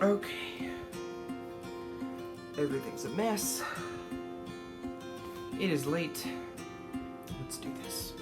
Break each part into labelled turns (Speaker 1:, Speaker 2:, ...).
Speaker 1: Okay. Everything's a mess. It is late. Let's do this.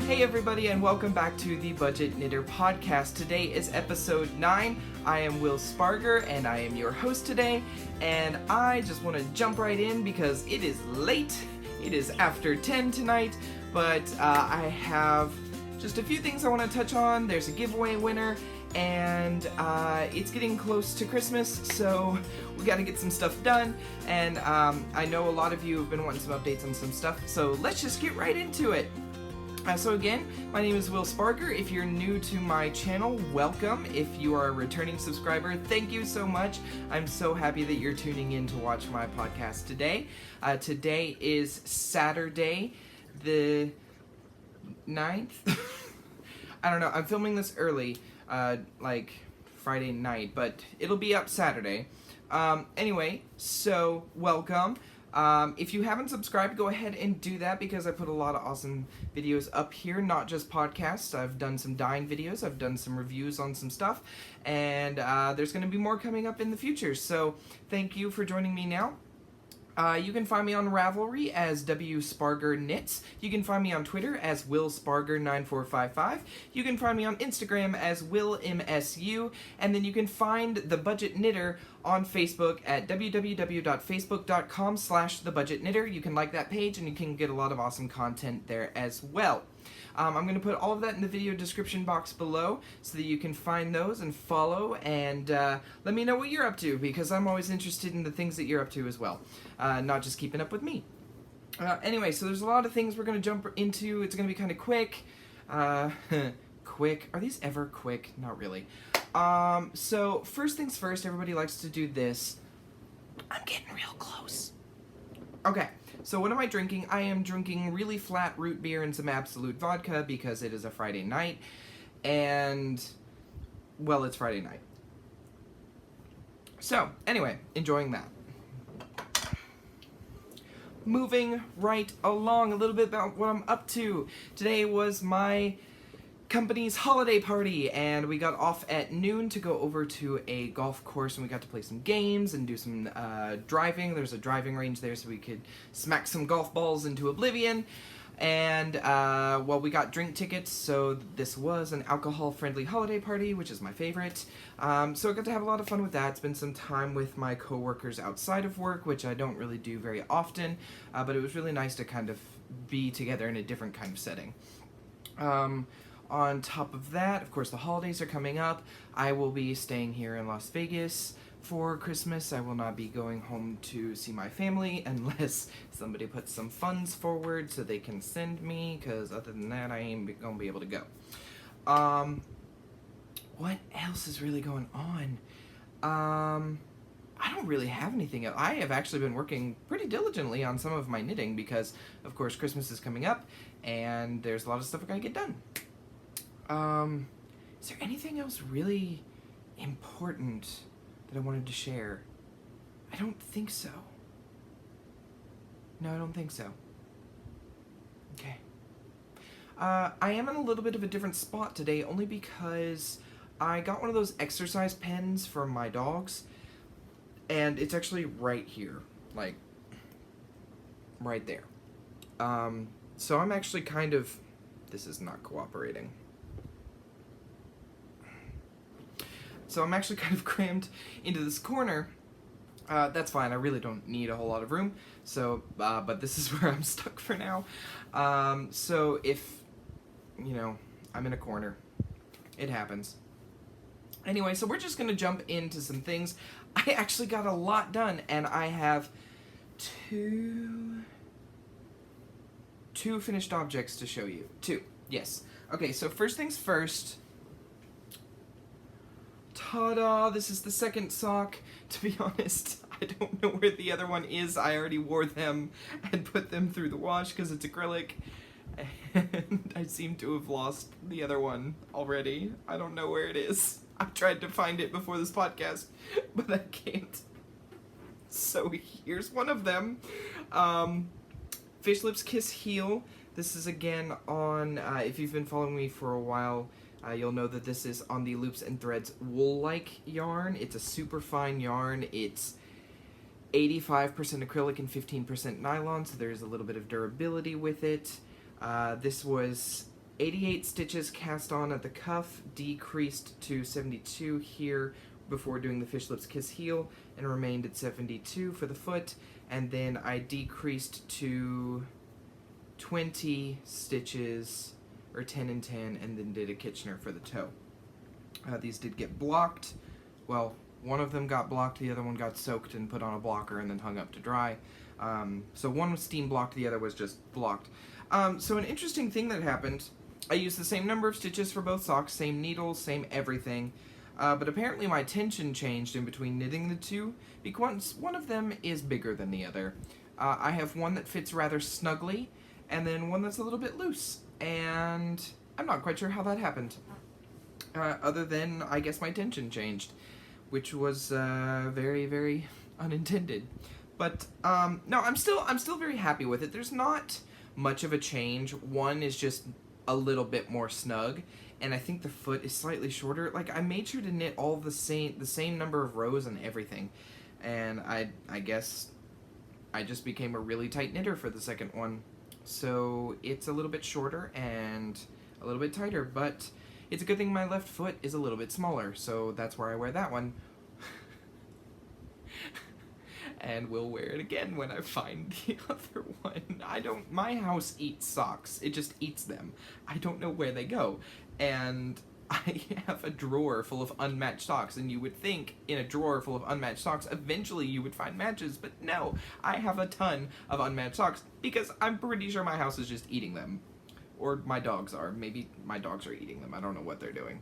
Speaker 1: Hey everybody, and welcome back to the Budget Knitter Podcast. Today is episode 9. I am WSpargurKnits, and I am your host today. And I just want to jump right in because it is late. It is after 10 tonight, but I have just a few things I want to touch on. There's a giveaway winner, and it's getting close to Christmas, so we got to get some stuff done. And I know a lot of you have been wanting some updates on some stuff, so let's just get right into it. So again, my name is WSpargurKnits. If you're new to my channel, welcome. If you are a returning subscriber, thank you so much. I'm so happy that you're tuning in to watch my podcast today. Today is Saturday, the 9th. I don't know, I'm filming this early, like Friday night, but it'll be up Saturday. Anyway, so welcome. If you haven't subscribed, go ahead and do that because I put a lot of awesome videos up here, not just podcasts. I've done some dyeing videos, I've done some reviews on some stuff, and there's going to be more coming up in the future. So thank you for joining me now. You can find me on Ravelry as WSpargurKnits. You can find me on Twitter as WillSpargur9455. You can find me on Instagram as WillMSU. And then you can find The Budget Knitter on Facebook at www.facebook.com/TheBudgetKnitter. You can like that page and you can get a lot of awesome content there as well. I'm going to put all of that in the video description box below so that you can find those and follow, and let me know what you're up to, because I'm always interested in the things that you're up to as well, not just keeping up with me. Anyway, so there's a lot of things we're going to jump into. It's going to be kind of quick. Quick. Are these ever quick? Not really. So first things first, everybody likes to do this. I'm getting real close. Okay. So what am I drinking? I am drinking really flat root beer and some Absolute vodka because it is a Friday night, and, well, it's Friday night. So, anyway, enjoying that. Moving right along, a little bit about what I'm up to. Today was my company's holiday party, and we got off at noon to go over to a golf course, and we got to play some games and do some driving. There's a driving range there, so we could smack some golf balls into oblivion. And well, we got drink tickets, so this was an alcohol-friendly holiday party, which is my favorite. So I got to have a lot of fun with that. Spend some time with my coworkers outside of work, which I don't really do very often, but it was really nice to kind of be together in a different kind of setting. On top of that, of course, the holidays are coming up. I will be staying here in Las Vegas for Christmas. I will not be going home to see my family unless somebody puts some funds forward so they can send me, because other than that, I ain't gonna be able to go. What else is really going on? I don't really have anything else. I have actually been working pretty diligently on some of my knitting because, of course, Christmas is coming up and there's a lot of stuff I gotta get done. Is there anything else really important that I wanted to share? I don't think so. No, I don't think so. Okay. I am in a little bit of a different spot today, only because I got one of those exercise pens for my dogs, and it's actually right here, like, right there. So I'm actually kind of, this is not cooperating. So I'm actually kind of crammed into this corner. That's fine, I really don't need a whole lot of room, so, but this is where I'm stuck for now. So if, you know, I'm in a corner, it happens. Anyway, so we're just gonna jump into some things. I actually got a lot done, and I have two finished objects to show you. Two, yes. Okay, so first things first. Ta-da! This is the second sock. To be honest, I don't know where the other one is. I already wore them and put them through the wash because it's acrylic. And I seem to have lost the other one already. I don't know where it is. I tried to find it before this podcast, but I can't. So here's one of them. Fish Lips Kiss Heel. This is again on, if you've been following me for a while, you'll know that this is on the Loops and Threads wool-like yarn. It's a super fine yarn. It's 85% acrylic and 15% nylon, so there's a little bit of durability with it. This was 88 stitches cast on at the cuff, decreased to 72 here before doing the Fish Lips Kiss Heel, and remained at 72 for the foot, and then I decreased to 20 stitches, or 10 and 10, and then did a Kitchener for the toe. These did get blocked. Well, one of them got blocked, the other one got soaked and put on a blocker and then hung up to dry. So one was steam blocked, the other was just blocked. So an interesting thing that happened, I used the same number of stitches for both socks, same needles, same everything, but apparently my tension changed in between knitting the two, because one of them is bigger than the other. I have one that fits rather snugly, and then one that's a little bit loose, and I'm not quite sure how that happened. Other than, I guess, my tension changed, which was very, very unintended. But no, I'm still very happy with it. There's not much of a change. One is just a little bit more snug, and I think the foot is slightly shorter. Like, I made sure to knit all the same number of rows and everything, and I guess I just became a really tight knitter for the second one. So it's a little bit shorter and a little bit tighter, but it's a good thing my left foot is a little bit smaller, so that's where I wear that one. And we'll wear it again when I find the other one. My house eats socks. It just eats them. I don't know where they go. And I have a drawer full of unmatched socks, and you would think in a drawer full of unmatched socks, eventually you would find matches, but no, I have a ton of unmatched socks because I'm pretty sure my house is just eating them. Or my dogs are. Maybe my dogs are eating them. I don't know what they're doing.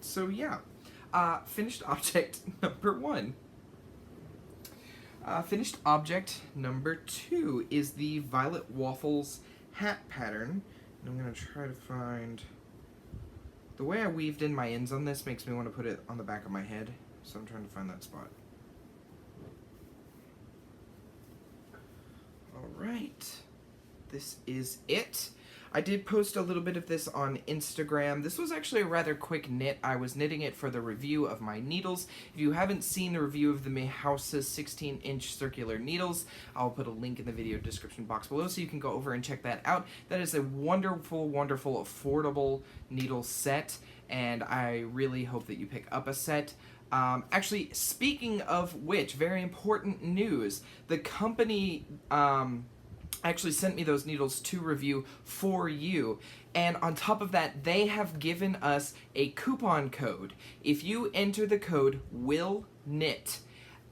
Speaker 1: So yeah. Finished object number 1. Finished object number 2 is the Violet Waffles hat pattern. And I'm going to try to find... The way I weaved in my ends on this makes me want to put it on the back of my head, so I'm trying to find that spot. Alright. This is it. I did post a little bit of this on Instagram. This was actually a rather quick knit. I was knitting it for the review of my needles. If you haven't seen the review of the Mehausa's 16-inch circular needles, I'll put a link in the video description box below so you can go over and check that out. That is a wonderful, wonderful, affordable needle set, and I really hope that you pick up a set. Actually, speaking of which, very important news. The company... actually sent me those needles to review for you, and on top of that, they have given us a coupon code. If you enter the code WILLKNIT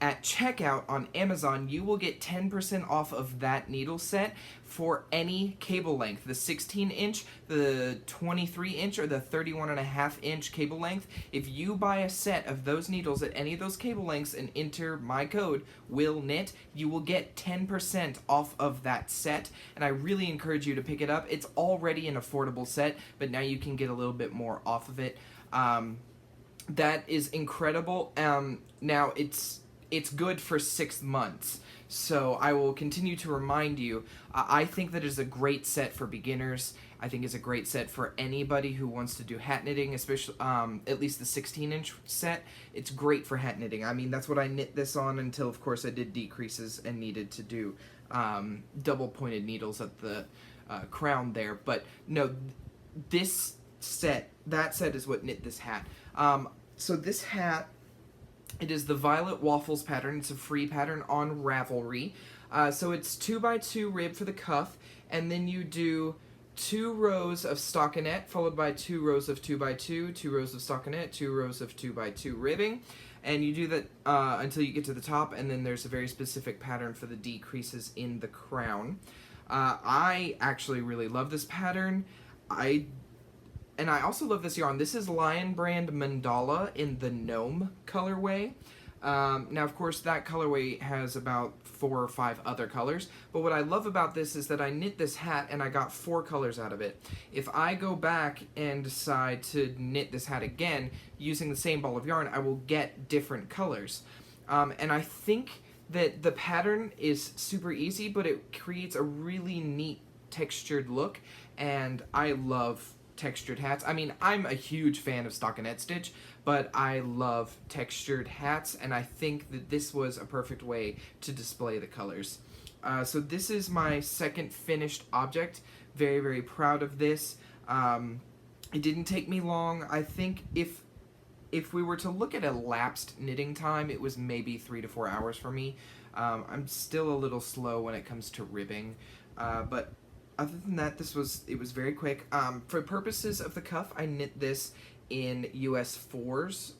Speaker 1: at checkout on Amazon, you will get 10% off of that needle set for any cable length, the 16-inch, the 23-inch, or the 31.5-inch cable length. If you buy a set of those needles at any of those cable lengths and enter my code, WILLKNIT, you will get 10% off of that set, and I really encourage you to pick it up. It's already an affordable set, but now you can get a little bit more off of it. That is incredible. Now, it's good for 6 months, so I will continue to remind you. I think that is a great set for beginners. I think it's a great set for anybody who wants to do hat knitting, especially at least the 16-inch set. It's great for hat knitting. I mean, that's what I knit this on until, of course, I did decreases and needed to do double-pointed needles at the crown there. But no, this set, that set is what knit this hat. So this hat, it is the Violet Waffles pattern. It's a free pattern on Ravelry. So it's 2x2 rib for the cuff, and then you do 2 rows of stockinette, followed by 2 rows of 2x2, 2 rows of stockinette, 2 rows of 2x2 ribbing, and you do that until you get to the top, and then there's a very specific pattern for the decreases in the crown. I actually really love this pattern. And I also love this yarn. This is Lion Brand Mandala in the Gnome colorway. Now, of course, that colorway has about 4 or 5 other colors, but what I love about this is that I knit this hat and I got 4 colors out of it. If I go back and decide to knit this hat again using the same ball of yarn, I will get different colors. And I think that the pattern is super easy, but it creates a really neat textured look, and I love textured hats. I mean, I'm a huge fan of stockinette stitch, but I love textured hats, and I think that this was a perfect way to display the colors. So this is my second finished object. Very, very proud of this. It didn't take me long. I think if we were to look at elapsed knitting time, it was maybe 3 to 4 hours for me. I'm still a little slow when it comes to ribbing, but other than that, it was very quick. For purposes of the cuff, I knit this in US 4s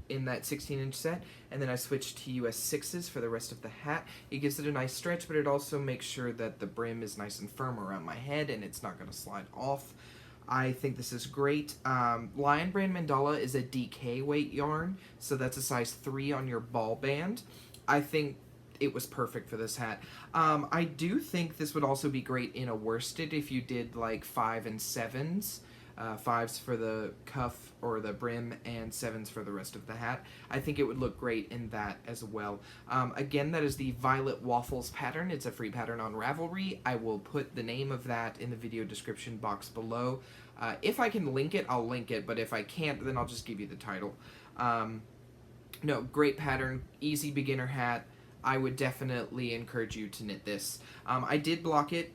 Speaker 1: in that 16-inch set, and then I switched to US 6s for the rest of the hat. It gives it a nice stretch, but it also makes sure that the brim is nice and firm around my head and it's not going to slide off. I think this is great. Lion Brand Mandala is a DK weight yarn, so that's a size 3 on your ball band. I think it was perfect for this hat. I do think this would also be great in a worsted if you did like 5 and 7s. 5s for the cuff or the brim and 7s for the rest of the hat. I think it would look great in that as well. Again, that is the Violet Waffles pattern. It's a free pattern on Ravelry. I will put the name of that in the video description box below. If I can link it, I'll link it, but if I can't, then I'll just give you the title. No, great pattern, easy beginner hat. I would definitely encourage you to knit this. I did block it.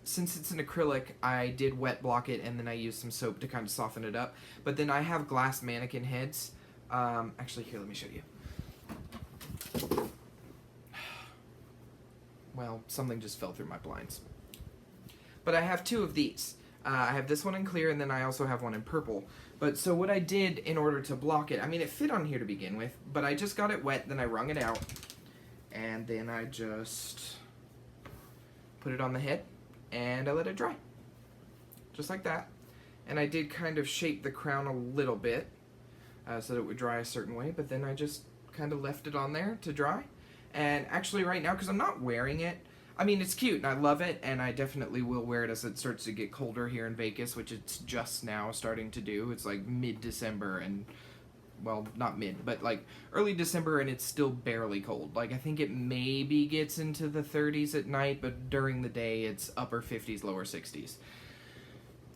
Speaker 1: Since it's an acrylic, I did wet block it, and then I used some soap to kind of soften it up. But then I have glass mannequin heads. Actually, here, let me show you. Well, something just fell through my blinds. But I have 2 of these. I have this one in clear, and then I also have one in purple. But so what I did in order to block it, I mean, it fit on here to begin with, but I just got it wet, then I wrung it out, and then I just put it on the head, and I let it dry. Just like that. And I did kind of shape the crown a little bit so that it would dry a certain way, but then I just kind of left it on there to dry. And actually right now, because I'm not wearing it, I mean, it's cute and I love it, and I definitely will wear it as it starts to get colder here in Vegas, which it's just now starting to do. It's like mid-December and, well, not mid, but like early December, and it's still barely cold. Like, I think it maybe gets into the 30s at night, but during the day it's upper 50s, lower 60s.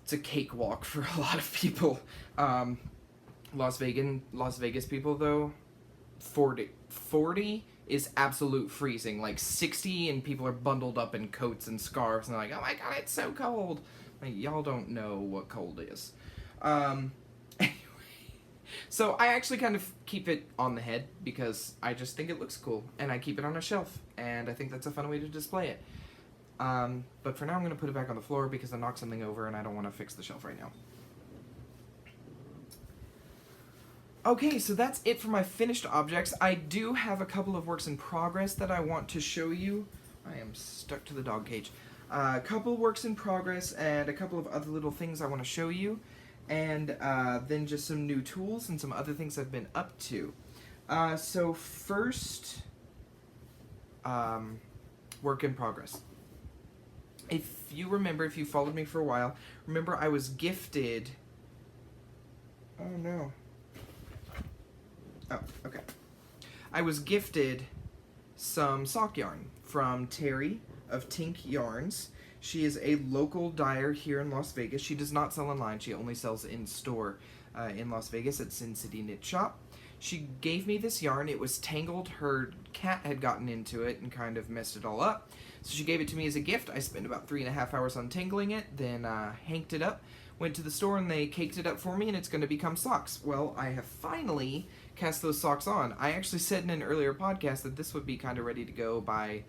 Speaker 1: It's a cakewalk for a lot of people. Las Vegas people, though, 40 is absolute freezing. Like 60 and people are bundled up in coats and scarves, and they're like, oh my god, it's so cold. Like, y'all don't know what cold is. Anyway, so I actually kind of keep it on the head because I just think it looks cool, and I keep it on a shelf, and I think that's a fun way to display it. But for now, I'm going to put it back on the floor because I knocked something over and I don't want to fix the shelf right now. Okay, so that's it for my finished objects. I do have a couple of works in progress that I want to show you. I am stuck to the dog cage. A couple works in progress and a couple of other little things I want to show you. And then just some new tools and some other things I've been up to. So first, work in progress. If you remember, if you followed me for a while, remember I was gifted... Oh no. Oh, okay. I was gifted some sock yarn from Terry of Tink Yarns. She is a local dyer here in Las Vegas. She does not sell online. She only sells in store in Las Vegas at Sin City Knit Shop. She gave me this yarn. It was tangled. Her cat had gotten into it and kind of messed it all up. So she gave it to me as a gift. I spent about 3.5 hours untangling it, then hanked it up, went to the store, and they caked it up for me, and it's going to become socks. Well, I have finally cast those socks on. I actually said in an earlier podcast that this would be kind of ready to go by,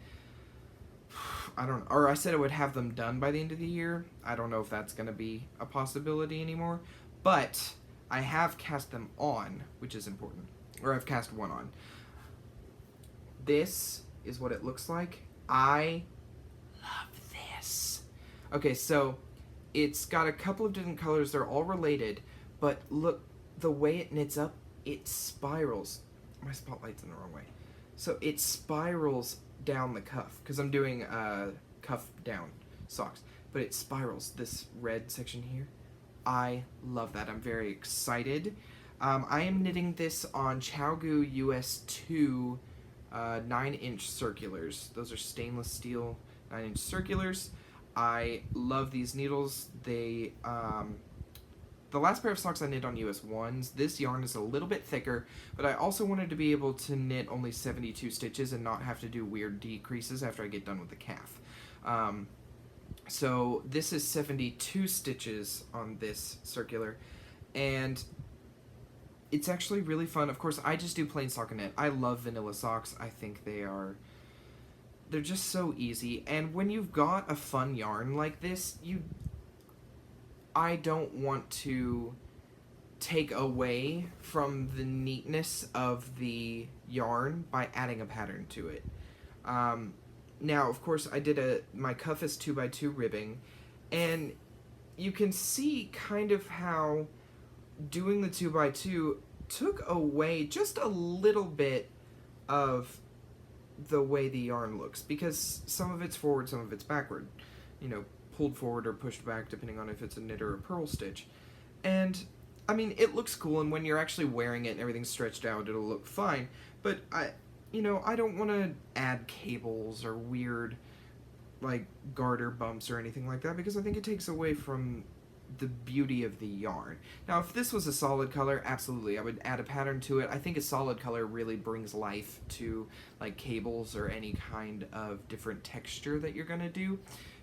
Speaker 1: I said I would have them done by the end of the year. I don't know if that's going to be a possibility anymore, but I have cast them on, which is important, or I've cast one on. This is what it looks like. I love this. Okay, so it's got a couple of different colors. They're all related, but look, the way it knits up, it spirals. My spotlight's in the wrong way. So it spirals down the cuff, because I'm doing cuff down socks, but it spirals this red section here. I love that. I'm very excited. I am knitting this on ChowGoo US 2 9-inch circulars. Those are stainless steel 9-inch circulars. I love these needles. They, the last pair of socks I knit on US 1s, this yarn is a little bit thicker, but I also wanted to be able to knit only 72 stitches and not have to do weird decreases after I get done with the calf. So this is 72 stitches on this circular, and it's actually really fun. Of course, I just do plain stockinette. I love vanilla socks. I think they're just so easy. And when you've got a fun yarn like this, I don't want to take away from the neatness of the yarn by adding a pattern to it. Now, of course, I did my cuff is 2x2 ribbing, and you can see kind of how doing the 2x2 took away just a little bit of the way the yarn looks, because some of it's forward, some of it's backward, you know, pulled forward or pushed back depending on if it's a knit or a purl stitch. And I mean, it looks cool, and when you're actually wearing it and everything's stretched out, it'll look fine, but I don't want to add cables or weird like garter bumps or anything like that, because I think it takes away from the beauty of the yarn. Now, if this was a solid color, absolutely, I would add a pattern to it. I think a solid color really brings life to like cables or any kind of different texture that you're gonna do,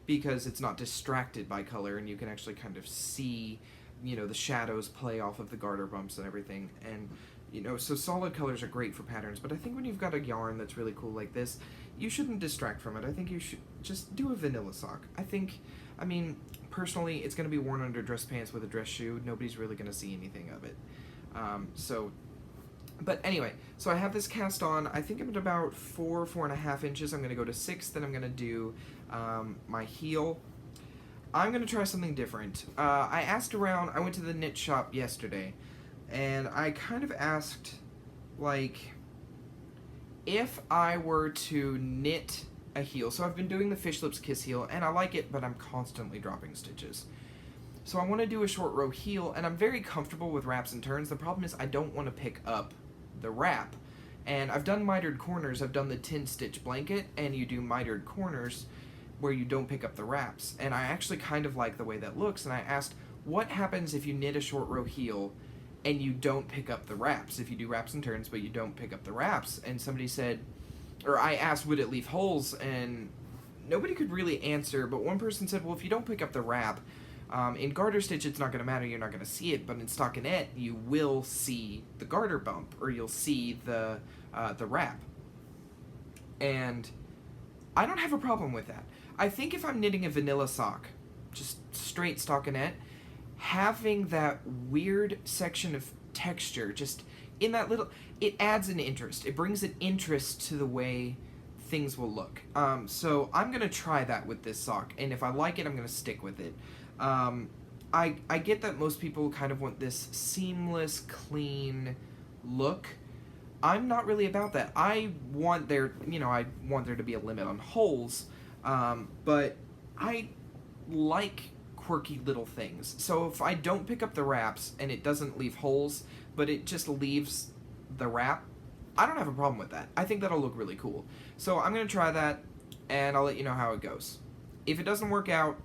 Speaker 1: because it's not distracted by color, and you can actually kind of see, you know, the shadows play off of the garter bumps and everything. And you know, so solid colors are great for patterns, but I think when you've got a yarn that's really cool like this, you shouldn't distract from it. I think you should just do a vanilla sock. I mean, personally, it's going to be worn under dress pants with a dress shoe. Nobody's really going to see anything of it. But anyway, so I have this cast on. I think I'm at about 4.5 inches. I'm going to go to 6, then I'm going to do my heel. I'm going to try something different. I asked around. I went to the knit shop yesterday, and I kind of asked, like, if I were to knit a heel. So I've been doing the Fish Lips Kiss heel, and I like it, but I'm constantly dropping stitches. So I want to do a short row heel, and I'm very comfortable with wraps and turns. The problem is I don't want to pick up the wrap. And I've done mitered corners. I've done the 10-stitch blanket, and you do mitered corners where you don't pick up the wraps. And I actually kind of like the way that looks, and I asked, what happens if you knit a short row heel and you don't pick up the wraps? If you do wraps and turns, but you don't pick up the wraps. And somebody said, or I asked, would it leave holes? And nobody could really answer, but one person said, well, if you don't pick up the wrap, in garter stitch, it's not going to matter, you're not going to see it, but in stockinette, you will see the garter bump, or you'll see the wrap. And I don't have a problem with that. I think if I'm knitting a vanilla sock, just straight stockinette, having that weird section of texture just in that little, it adds an interest. It brings an interest to the way things will look. So I'm going to try that with this sock, and if I like it, I'm going to stick with it. I get that most people kind of want this seamless, clean look. I'm not really about that. I want there to be a limit on holes, but I like quirky little things. So if I don't pick up the wraps and it doesn't leave holes, but it just leaves the wrap, I don't have a problem with that. I think that'll look really cool. So I'm going to try that, and I'll let you know how it goes. If it doesn't work out,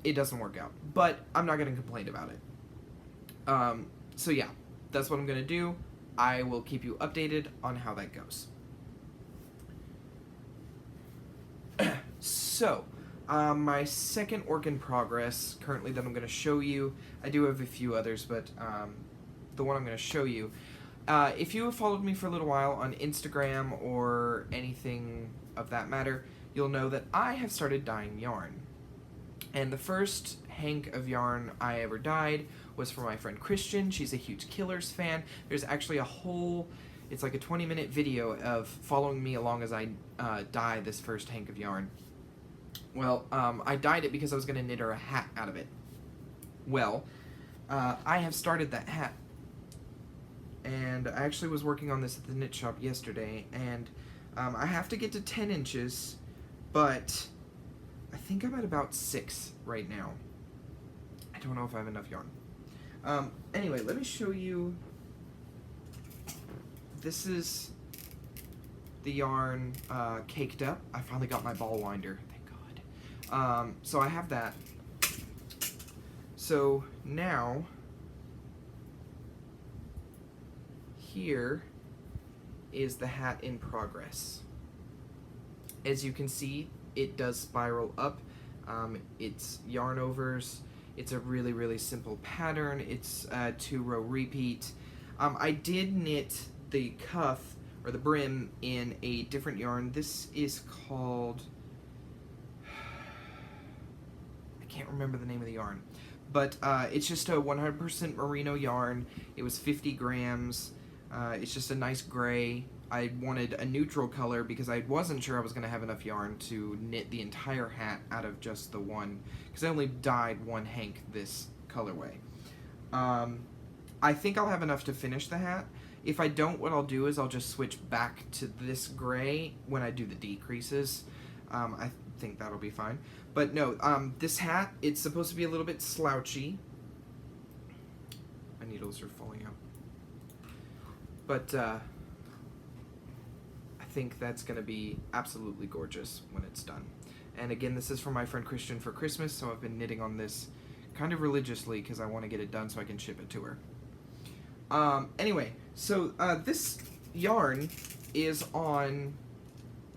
Speaker 1: it doesn't work out. But I'm not going to complain about it. So yeah, that's what I'm going to do. I will keep you updated on how that goes. So, my second work in progress currently that I'm going to show you, I do have a few others, but the one I'm going to show you, if you have followed me for a little while on Instagram or anything of that matter, you'll know that I have started dyeing yarn. And the first hank of yarn I ever dyed was for my friend Christian. She's a huge Killers fan. There's actually it's like a 20-minute video of following me along as I dye this first hank of yarn. Well, I dyed it because I was going to knit her a hat out of it. Well, I have started that hat. And I actually was working on this at the knit shop yesterday, and I have to get to 10 inches, but I think I'm at about 6 right now. I don't know if I have enough yarn. Anyway, let me show you. This is the yarn caked up. I finally got my ball winder, thank God. So I have that. So now, here is the hat in progress. As you can see, it does spiral up. It's yarn overs. It's a really, really simple pattern. It's a 2-row repeat. I did knit the cuff, or the brim, in a different yarn. This is called... I can't remember the name of the yarn. But it's just a 100% merino yarn. It was 50 grams. It's just a nice gray. I wanted a neutral color because I wasn't sure I was going to have enough yarn to knit the entire hat out of just the one, because I only dyed one hank this colorway. I think I'll have enough to finish the hat. If I don't, what I'll do is I'll just switch back to this gray when I do the decreases. I think that'll be fine. But no, this hat, it's supposed to be a little bit slouchy. My needles are falling out. But I think that's going to be absolutely gorgeous when it's done. And again, this is from my friend Christian for Christmas, so I've been knitting on this kind of religiously because I want to get it done so I can ship it to her. Anyway, so this yarn is on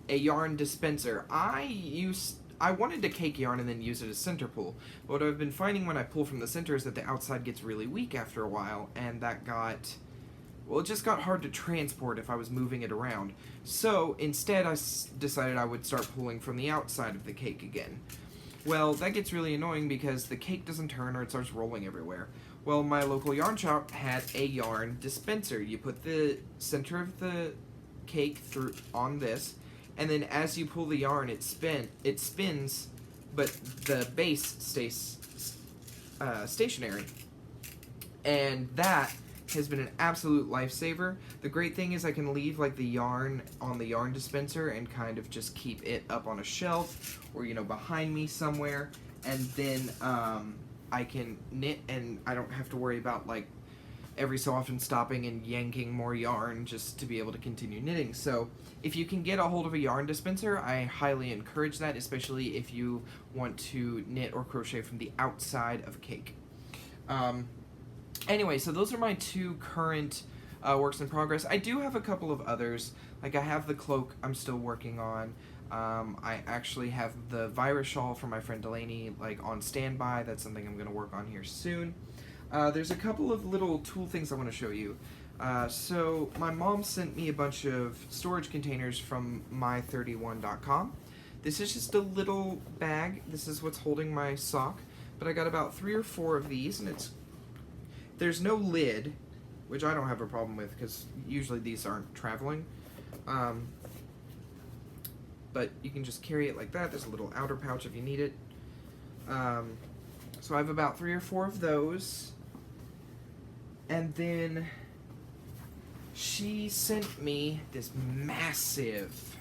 Speaker 1: a yarn dispenser. I wanted to cake yarn and then use it as center pull, but what I've been finding when I pull from the center is that the outside gets really weak after a while, and that got... well, it just got hard to transport if I was moving it around. So instead I decided I would start pulling from the outside of the cake again. Well, that gets really annoying because the cake doesn't turn or it starts rolling everywhere. Well, my local yarn shop had a yarn dispenser. You put the center of the cake through on this, and then as you pull the yarn, it spins, but the base stays stationary. And that has been an absolute lifesaver. The great thing is I can leave like the yarn on the yarn dispenser and kind of just keep it up on a shelf or, you know, behind me somewhere, and then I can knit and I don't have to worry about like every so often stopping and yanking more yarn just to be able to continue knitting. So if you can get a hold of a yarn dispenser, I highly encourage that, especially if you want to knit or crochet from the outside of a cake. Anyway, so those are my two current works in progress. I do have a couple of others. Like I have the cloak I'm still working on. I actually have the virus shawl from my friend Delaney like on standby. That's something I'm going to work on here soon. There's a couple of little tool things I want to show you. So my mom sent me a bunch of storage containers from my31.com. This is just a little bag. This is what's holding my sock. But I got about 3 or 4 of these, and there's no lid, which I don't have a problem with because usually these aren't traveling. But you can just carry it like that. There's a little outer pouch if you need it. So I have about 3 or 4 of those. And then she sent me this massive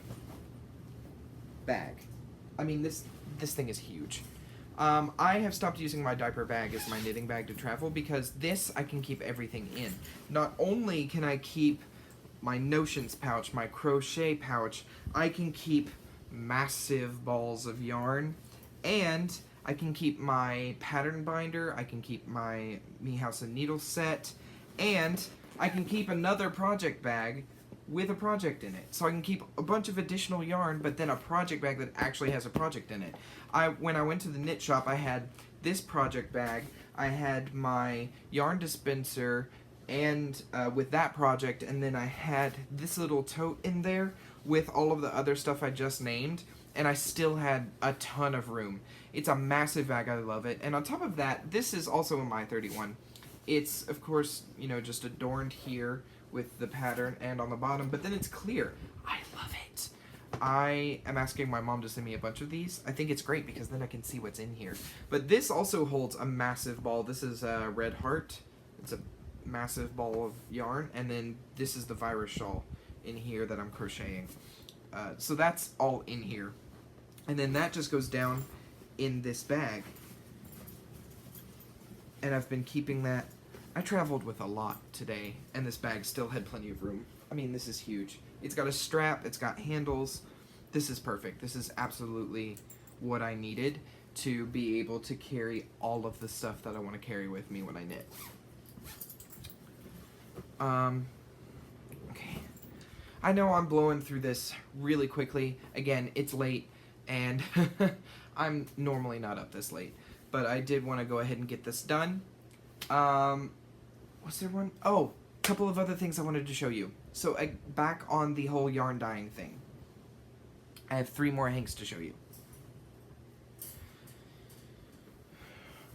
Speaker 1: bag. I mean, this thing is huge. I have stopped using my diaper bag as my knitting bag to travel because this I can keep everything in. Not only can I keep my notions pouch, my crochet pouch, I can keep massive balls of yarn, and I can keep my pattern binder, I can keep my Me House and Needle set, and I can keep another project bag with a project in it. So I can keep a bunch of additional yarn, but then a project bag that actually has a project in it. When I went to the knit shop, I had this project bag, I had my yarn dispenser, and with that project, and then I had this little tote in there with all of the other stuff I just named, and I still had a ton of room. It's a massive bag, I love it. And on top of that, this is also a My 31. It's, of course, you know, just adorned here with the pattern and on the bottom, but then it's clear. I love it. I am asking my mom to send me a bunch of these. I think it's great because then I can see what's in here. But this also holds a massive ball. This is a Red Heart. It's a massive ball of yarn, and then this is the virus shawl in here that I'm crocheting. So that's all in here. And then that just goes down in this bag. And I've been keeping that. I traveled with a lot today, and this bag still had plenty of room. I mean, this is huge. It's got a strap, it's got handles. This is perfect. This is absolutely what I needed to be able to carry all of the stuff that I want to carry with me when I knit. Okay. I know I'm blowing through this really quickly. Again, it's late, and I'm normally not up this late, but I did want to go ahead and get this done. Was there one? Oh, a couple of other things I wanted to show you. So back on the whole yarn dyeing thing, I have 3 more hanks to show you.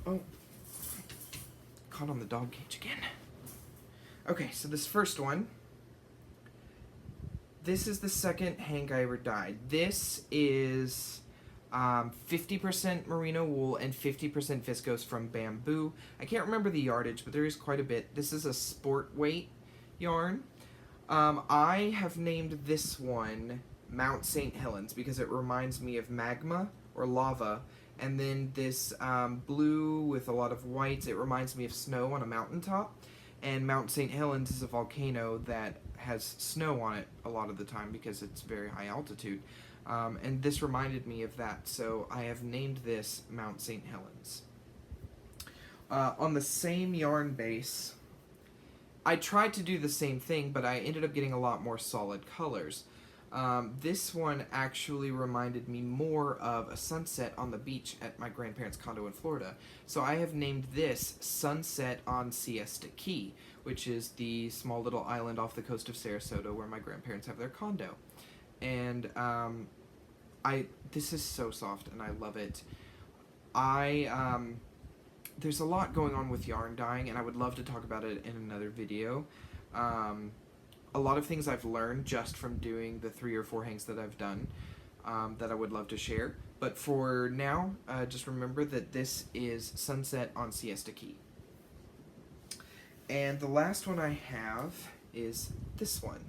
Speaker 1: Oh, caught on the dog cage again. Okay, so this first one, this is the second hank I ever dyed. This is 50% merino wool and 50% viscose from bamboo. I can't remember the yardage, but there is quite a bit. This is a sport weight yarn. I have named this one Mount St. Helens because it reminds me of magma or lava. And then this blue with a lot of whites, it reminds me of snow on a mountaintop. And Mount St. Helens is a volcano that has snow on it a lot of the time because it's very high altitude. And this reminded me of that, so I have named this Mount St. Helens. On the same yarn base, I tried to do the same thing, but I ended up getting a lot more solid colors. This one actually reminded me more of a sunset on the beach at my grandparents' condo in Florida. So I have named this Sunset on Siesta Key, which is the small little island off the coast of Sarasota where my grandparents have their condo. And this is so soft and I love it. There's a lot going on with yarn dyeing and I would love to talk about it in another video. A lot of things I've learned just from doing the 3 or 4 hanks that I've done that I would love to share. But for now, just remember that this is Sunset on Siesta Key. And the last one I have is this one.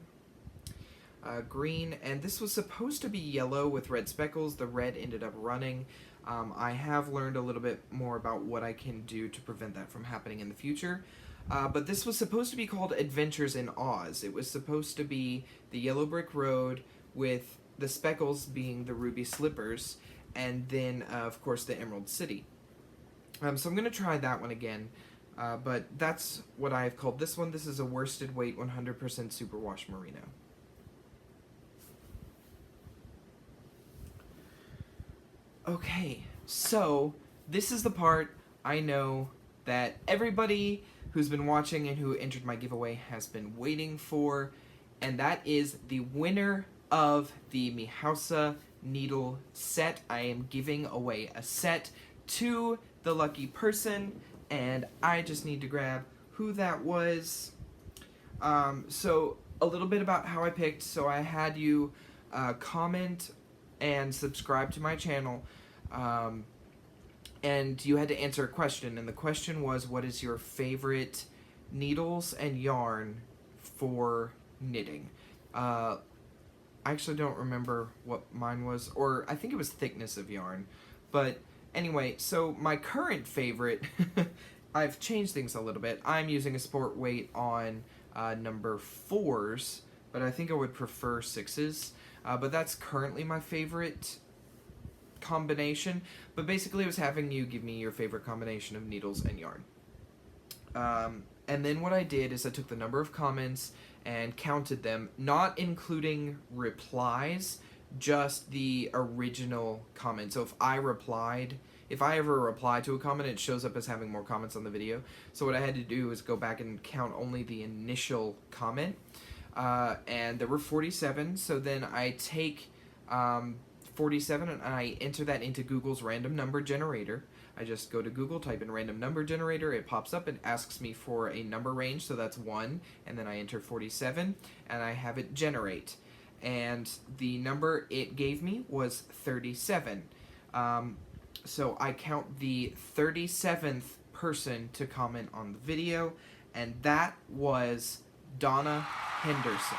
Speaker 1: Green, and this was supposed to be yellow with red speckles. The red ended up running. I have learned a little bit more about what I can do to prevent that from happening in the future. But this was supposed to be called Adventures in Oz. It was supposed to be the yellow brick road with the speckles being the ruby slippers, and then, of course, the Emerald City. So I'm going to try that one again, but that's what I have called this one. This is a worsted weight 100% superwash merino. Okay, so this is the part I know that everybody who's been watching and who entered my giveaway has been waiting for, and that is the winner of the Mihausa needle set. I am giving away a set to the lucky person, and I just need to grab who that was. So a little bit about how I picked. So I had you comment and subscribe to my channel, and you had to answer a question, and the question was, what is your favorite needles and yarn for knitting? I actually don't remember what mine was, or I think it was thickness of yarn, but anyway, so my current favorite, I've changed things a little bit. I'm using a sport weight on number 4s, but I think I would prefer 6s. But that's currently my favorite combination. But basically it was having you give me your favorite combination of needles and yarn. And then what I did is I took the number of comments and counted them, not including replies, just the original comment. So if I ever reply to a comment, it shows up as having more comments on the video. So what I had to do is go back and count only the initial comment. And there were 47, so then I take 47 and I enter that into Google's random number generator. I just go to Google, type in random number generator, it pops up and asks me for a number range, so that's 1, and then I enter 47, and I have it generate. And the number it gave me was 37. So I count the 37th person to comment on the video, and that was Donna Henderson.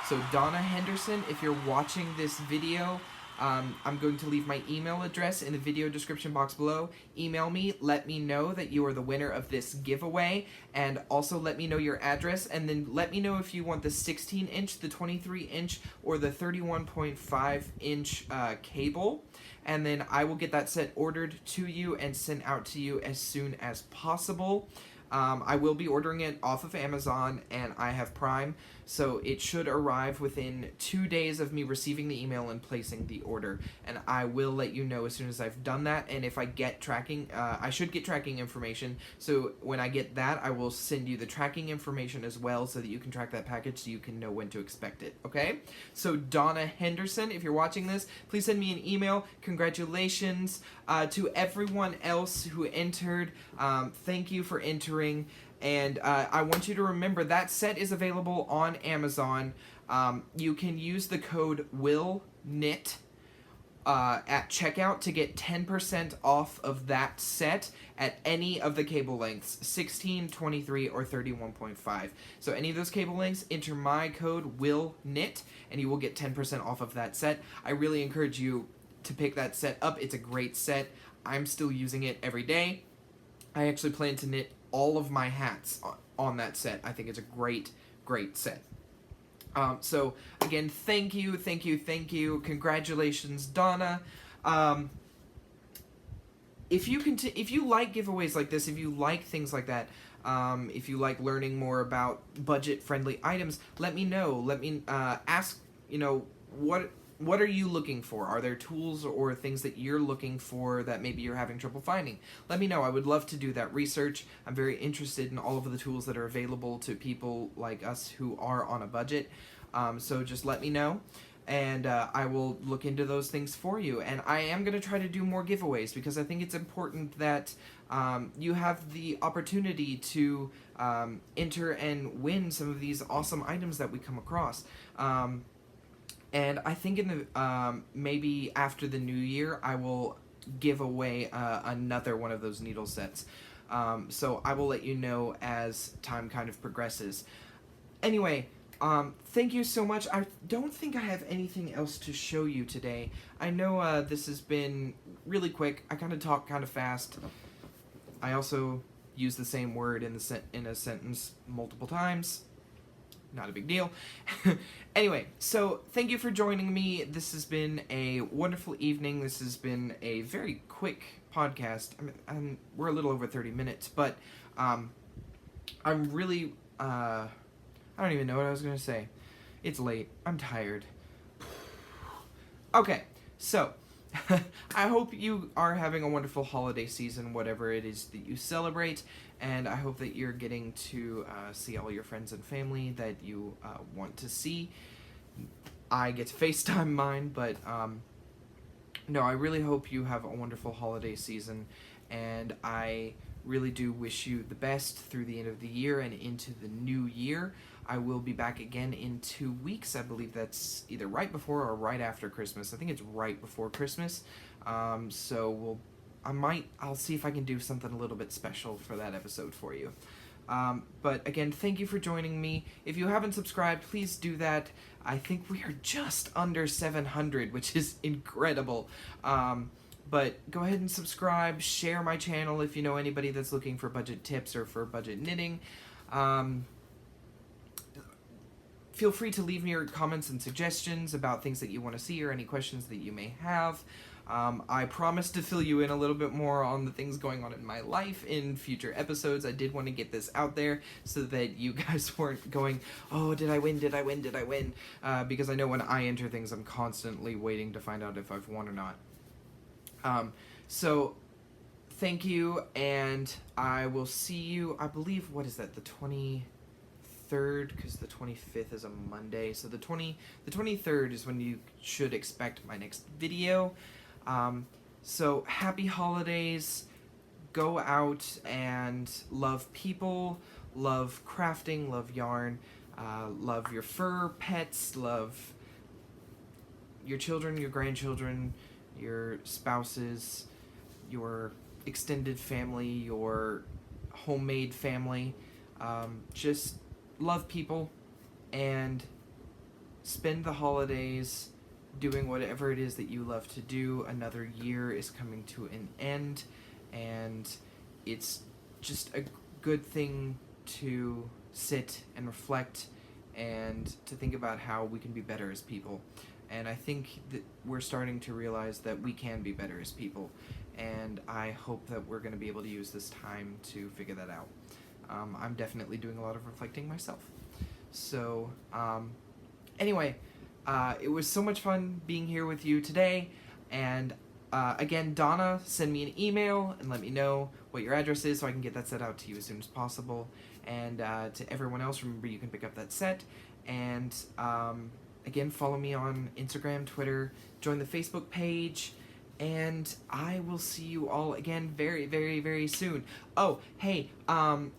Speaker 1: So Donna Henderson, if you're watching this video, I'm going to leave my email address in the video description box below. Email me, let me know that you are the winner of this giveaway, and also let me know your address, and then let me know if you want the 16-inch, the 23-inch, or the 31.5-inch cable, and then I will get that set ordered to you and sent out to you as soon as possible. I will be ordering it off of Amazon, and I have Prime, so it should arrive within 2 days of me receiving the email and placing the order, and I will let you know as soon as I've done that. And if I get tracking, I should get tracking information, so when I get that, I will send you the tracking information as well, so that you can track that package, so you can know when to expect it, okay? So Donna Henderson, if you're watching this, please send me an email. Congratulations to everyone else who entered. Thank you for entering. And I want you to remember that set is available on Amazon. You can use the code WILLKNIT at checkout to get 10% off of that set at any of the cable lengths, 16, 23, or 31.5. So any of those cable lengths, enter my code WILLKNIT, and you will get 10% off of that set. I really encourage you to pick that set up. It's a great set. I'm still using it every day. I actually plan to knit all of my hats on that set. I think it's a great, great set. So again, thank you. Congratulations, Donna. If you like giveaways like this, if you like things like that, if you like learning more about budget-friendly items, let me know. Let me ask. What are you looking for? Are there tools or things that you're looking for that maybe you're having trouble finding? Let me know. I would love to do that research. I'm very interested in all of the tools that are available to people like us who are on a budget. So just let me know, and I will look into those things for you. And I am going to try to do more giveaways, because I think it's important that you have the opportunity to enter and win some of these awesome items that we come across. And I think in the maybe after the new year, I will give away another one of those needle sets. So I will let you know as time kind of progresses. Anyway, thank you so much. I don't think I have anything else to show you today. I know this has been really quick. I kind of talk kind of fast. I also use the same word in a sentence multiple times. Not a big deal. Anyway, so thank you for joining me. This has been a wonderful evening. This has been a very quick podcast. We're a little over 30 minutes, but I'm really, I don't even know what I was going to say. It's late. I'm tired. Okay, so I hope you are having a wonderful holiday season, whatever it is that you celebrate, and I hope that you're getting to see all your friends and family that you want to see. I get to FaceTime mine, but no, I really hope you have a wonderful holiday season, and I really do wish you the best through the end of the year and into the new year. I will be back again in 2 weeks. I believe that's either right before or right after Christmas. I think it's right before Christmas. So I'll see if I can do something a little bit special for that episode for you. But again, thank you for joining me. If you haven't subscribed, please do that. I think we are just under 700, which is incredible. But go ahead and subscribe, share my channel if you know anybody that's looking for budget tips or for budget knitting. Feel free to leave me your comments and suggestions about things that you want to see or any questions that you may have. I promise to fill you in a little bit more on the things going on in my life in future episodes. I did want to get this out there so that you guys weren't going, oh, did I win? Because I know when I enter things, I'm constantly waiting to find out if I've won or not. So thank you, and I will see you, I believe, what is that, the 23rd, because the 25th is a Monday, so the 23rd is when you should expect my next video. So happy holidays, go out and love people, love crafting, love yarn, love your fur pets, love your children, your grandchildren, your spouses, your extended family, your homemade family. Just love people and spend the holidays doing whatever it is that you love to do. Another year is coming to an end, and it's just a good thing to sit and reflect and to think about how we can be better as people. And I think that we're starting to realize that we can be better as people, and I hope that we're going to be able to use this time to figure that out. I'm definitely doing a lot of reflecting myself. So, anyway, it was so much fun being here with you today, and again, Donna, send me an email and let me know what your address is so I can get that set out to you as soon as possible. And to everyone else, remember you can pick up that set. And again, follow me on Instagram, Twitter, join the Facebook page, and I will see you all again very, very, very soon. Oh, hey, I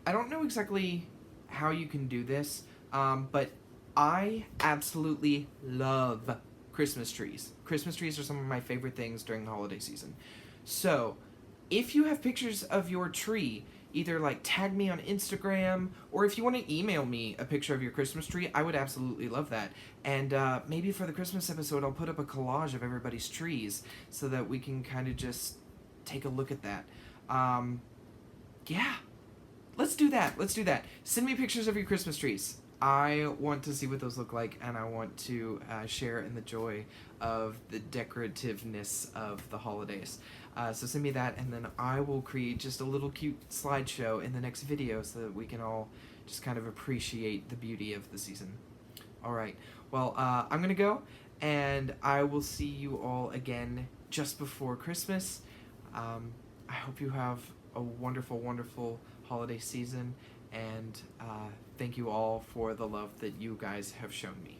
Speaker 1: don't know exactly how you can do this, but I absolutely love Christmas trees. Christmas trees are some of my favorite things during the holiday season. So, if you have pictures of your tree, either like tag me on Instagram, or if you want to email me a picture of your Christmas tree, I would absolutely love that. And maybe for the Christmas episode, I'll put up a collage of everybody's trees so that we can kind of just take a look at that. Yeah, let's do that. Send me pictures of your Christmas trees. I want to see what those look like, and I want to share in the joy of the decorativeness of the holidays. So send me that, and then I will create just a little cute slideshow in the next video so that we can all just kind of appreciate the beauty of the season. Alright, well, I'm gonna go, and I will see you all again just before Christmas. I hope you have a wonderful, wonderful holiday season, and thank you all for the love that you guys have shown me.